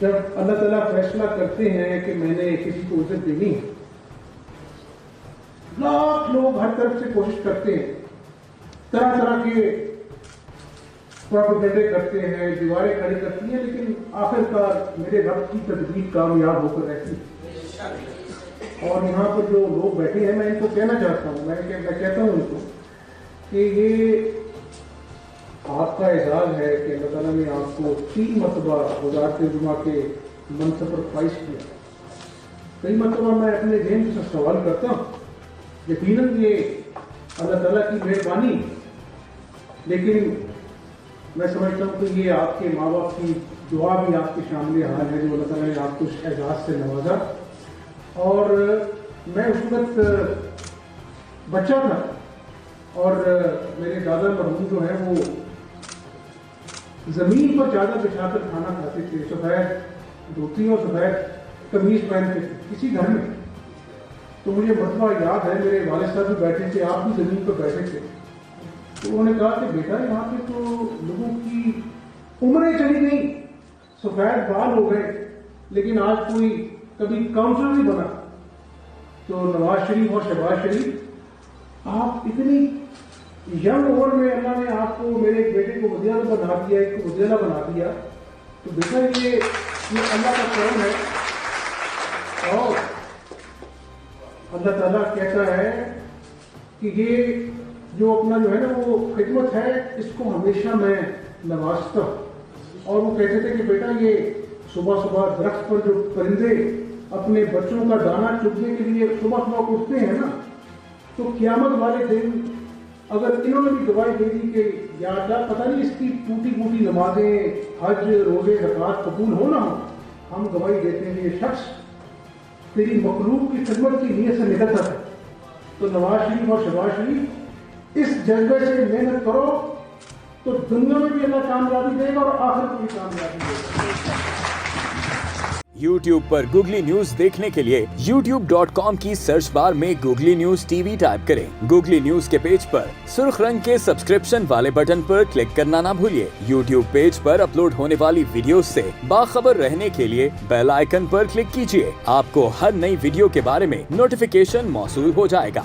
جب اللہ تعالیٰ فیصلہ کرتے ہیں کہ میں نے کسی کو عزت دینی ہے، لاکھ لوگ ہر طرف سے کوشش کرتے ہیں، طرح طرح کے پروپیگنڈے کرتے ہیں، دیواریں کھڑی کرتی ہیں، لیکن آخر کار میرے رب کی تدبیر کامیاب ہو کر رہتی ہے۔ اور یہاں پر جو لوگ بیٹھے ہیں، میں ان کو کہنا چاہتا ہوں، میں کہتا ہوں ان کو کہ یہ آپ کا اعزاز ہے کہ اللہ تعالیٰ نے آپ کو 3 مرتبہ وزارت جمعہ کے منصب پر فائز کیا۔ کئی مرتبہ میں اپنے ذہن سے سوال کرتا ہوں، یقیناً یہ اللہ تعالیٰ کی مہربانی، لیکن میں سمجھتا ہوں کہ یہ آپ کے ماں باپ کی دعا بھی آپ کے شامل حال ہے، جو اللہ تعالیٰ نے آپ کو اس اعزاز سے نوازا۔ اور میں اس وقت بچہ تھا اور میرے دادا مرحوم جو ہیں وہ زمین پر چادر بچھا کر کھانا کھاتے تھے، سفید دھوتی اور سفید قمیض پہنتے تھے کسی گھر میں۔ تو مجھے مرتبہ یاد ہے، میرے والد صاحب بھی بیٹھے تھے، آپ بھی زمین پر بیٹھے تھے، تو انہوں نے کہا کہ بیٹا یہاں پہ تو لوگوں کی عمریں چلی گئی، سفید بال ہو گئے، لیکن آج کوئی کبھی کاؤنسلر نہیں بنا۔ تو نواز شریف اور شہباز شریف، آپ اتنی ینگ عمر میں اللہ نے آپ کو، میرے ایک بیٹے کو وزیر بنا دیا، ایک کو وزیر بنا دیا، تو بیٹا یہ اللہ کا کرم ہے۔ اور اللہ تعالیٰ کہتا ہے کہ یہ جو اپنا جو ہے نا وہ خدمت ہے، اس کو ہمیشہ میں نوازتا ہوں۔ اور وہ کہتے تھے کہ بیٹا یہ صبح صبح درخت پر جو پرندے اپنے بچوں کا دانہ چگنے کے لیے صبح صبح اٹھتے ہیں نا، تو قیامت والے دن اگر انہوں نے بھی گواہی دے دی کہ یا اللہ پتہ نہیں اس کی ٹوٹی پوٹی نمازیں، حج، روزے، زکوٰۃ قبول ہو نہ ہو، ہم گواہی دیتے ہیں یہ شخص تیری مخلوق کی خدمت کی نیت سے نکلتا تھا۔ تو نواز شریف اور شہباز شریف، اس جذبے سے محنت کرو تو دنیا میں بھی اللہ کامیابی دے گا اور آخرت میں بھی کامیابی دے گا۔ YouTube پر گوگلی نیوز دیکھنے کے لیے youtube.com کی سرچ بار میں googly news T V type کریں۔ گوگلی نیوز کے پیج پر سرخ رنگ کے سبسکرپشن والے بٹن پر کلک کرنا نہ بھولیے۔ YouTube پیج پر اپلوڈ ہونے والی ویڈیوز سے باخبر رہنے کے لیے بیل آئیکن پر کلک کیجیے۔ آپ کو ہر نئی ویڈیو کے بارے میں نوٹیفیکیشن موصول ہو جائے گا۔